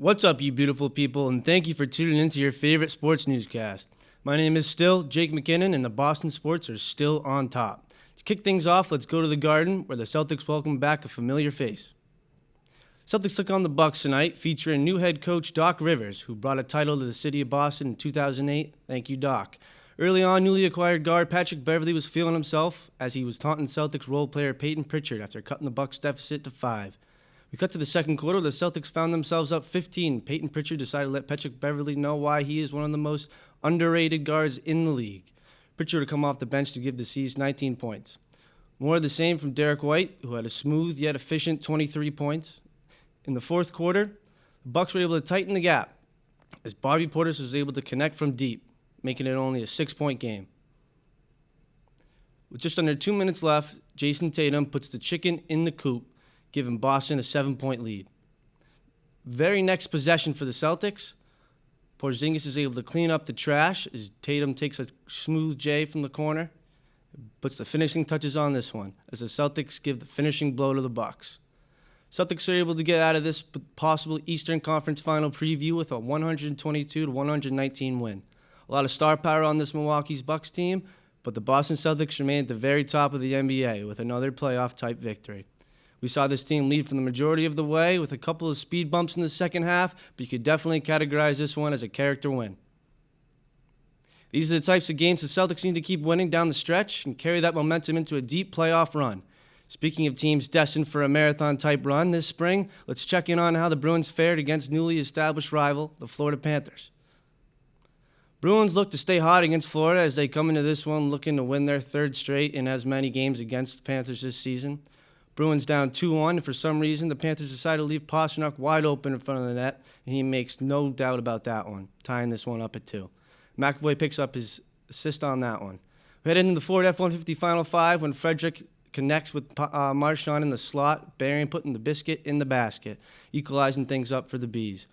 What's up, you beautiful people, and thank you for tuning into your favorite sports newscast. My name is still Jake MacKinnon, and the Boston Sports are still on top. To kick things off, let's go to the Garden, where the Celtics welcome back a familiar face. Celtics took on the Bucks tonight, featuring new head coach Doc Rivers, who brought a title to the city of Boston in 2008. Thank you, Doc. Early on, newly acquired guard Patrick Beverley was feeling himself as he was taunting Celtics role player Peyton Pritchard after cutting the Bucks deficit to 5. We cut to the second quarter. The Celtics found themselves up 15. Peyton Pritchard decided to let Patrick Beverley know why he is one of the most underrated guards in the league. Pritchard would come off the bench to give the C's 19 points. More of the same from Derek White, who had a smooth yet efficient 23 points. In the fourth quarter, the Bucks were able to tighten the gap as Bobby Portis was able to connect from deep, making it only a 6-point game. With just under 2 minutes left, Jason Tatum puts the chicken in the coop, giving Boston a 7-point lead. Very next possession for the Celtics, Porzingis is able to clean up the trash as Tatum takes a smooth J from the corner, puts the finishing touches on this one as the Celtics give the finishing blow to the Bucks. Celtics are able to get out of this possible Eastern Conference Final preview with a 122-119 win. A lot of star power on this Milwaukee's Bucks team, but the Boston Celtics remain at the very top of the NBA with another playoff-type victory. We saw this team lead for the majority of the way with a couple of speed bumps in the second half, but you could definitely categorize this one as a character win. These are the types of games the Celtics need to keep winning down the stretch and carry that momentum into a deep playoff run. Speaking of teams destined for a marathon-type run this spring, let's check in on how the Bruins fared against newly established rival, the Florida Panthers. Bruins look to stay hot against Florida as they come into this one looking to win their third straight in as many games against the Panthers this season. Bruins down 2-1, and for some reason, the Panthers decide to leave Pastrnak wide open in front of the net, and he makes no doubt about that one, tying this one up at 2. McAvoy picks up his assist on that one. We head into the Ford F-150 Final 5 when Frederick connects with Marchand in the slot, Barry putting the biscuit in the basket, equalizing things up for the Bees.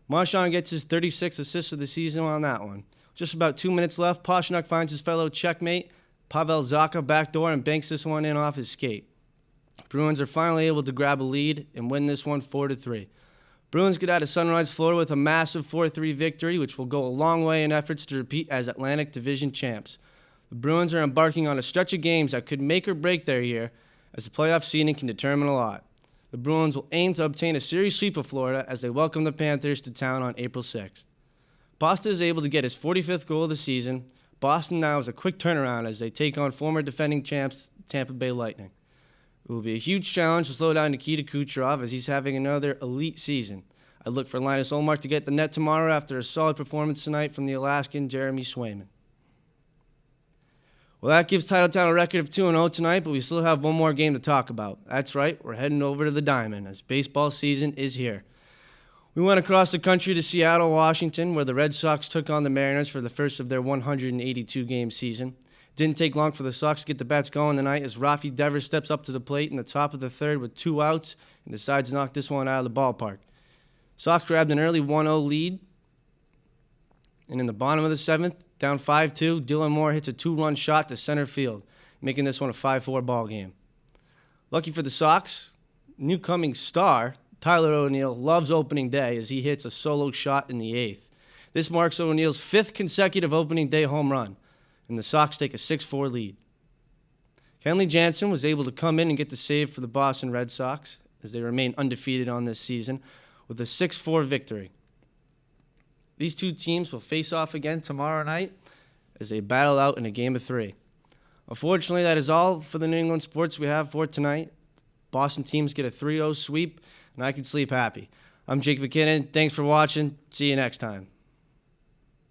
Marchand gets his 36th assist of the season on that one. Just about 2 minutes left, Pastrnak finds his fellow checkmate, Pavel Zacha, backdoor and banks this one in off his skate. Bruins are finally able to grab a lead and win this one 4-3. Bruins get out of Sunrise, Florida with a massive 4-3 victory, which will go a long way in efforts to repeat as Atlantic Division champs. The Bruins are embarking on a stretch of games that could make or break their year, as the playoff seeding can determine a lot. The Bruins will aim to obtain a series sweep of Florida as they welcome the Panthers to town on April 6th. Boston is able to get his 45th goal of the season. Boston now is a quick turnaround as they take on former defending champs Tampa Bay Lightning. It will be a huge challenge to slow down Nikita Kucherov as he's having another elite season. I look for Linus Ullmark to get the net tomorrow after a solid performance tonight from the Alaskan Jeremy Swayman. Well, that gives Titletown a record of 2-0 tonight, but we still have one more game to talk about. That's right, we're heading over to the Diamond as baseball season is here. We went across the country to Seattle, Washington, where the Red Sox took on the Mariners for the first of their 182-game season. Didn't take long for the Sox to get the bats going tonight as Rafi Devers steps up to the plate in the top of the third with 2 outs and decides to knock this one out of the ballpark. Sox grabbed an early 1-0 lead, and in the bottom of the 7th, down 5-2, Dylan Moore hits a 2-run shot to center field, making this one a 5-4 ball game. Lucky for the Sox, new coming star Tyler O'Neill loves opening day as he hits a solo shot in the 8th. This marks O'Neill's 5th consecutive opening day home run, and the Sox take a 6-4 lead. Kenley Jansen was able to come in and get the save for the Boston Red Sox as they remain undefeated on this season with a 6-4 victory. These two teams will face off again tomorrow night as they battle out in a game of 3. Unfortunately, that is all for the New England sports we have for tonight. Boston teams get a 3-0 sweep, and I can sleep happy. I'm Jake MacKinnon. Thanks for watching. See you next time.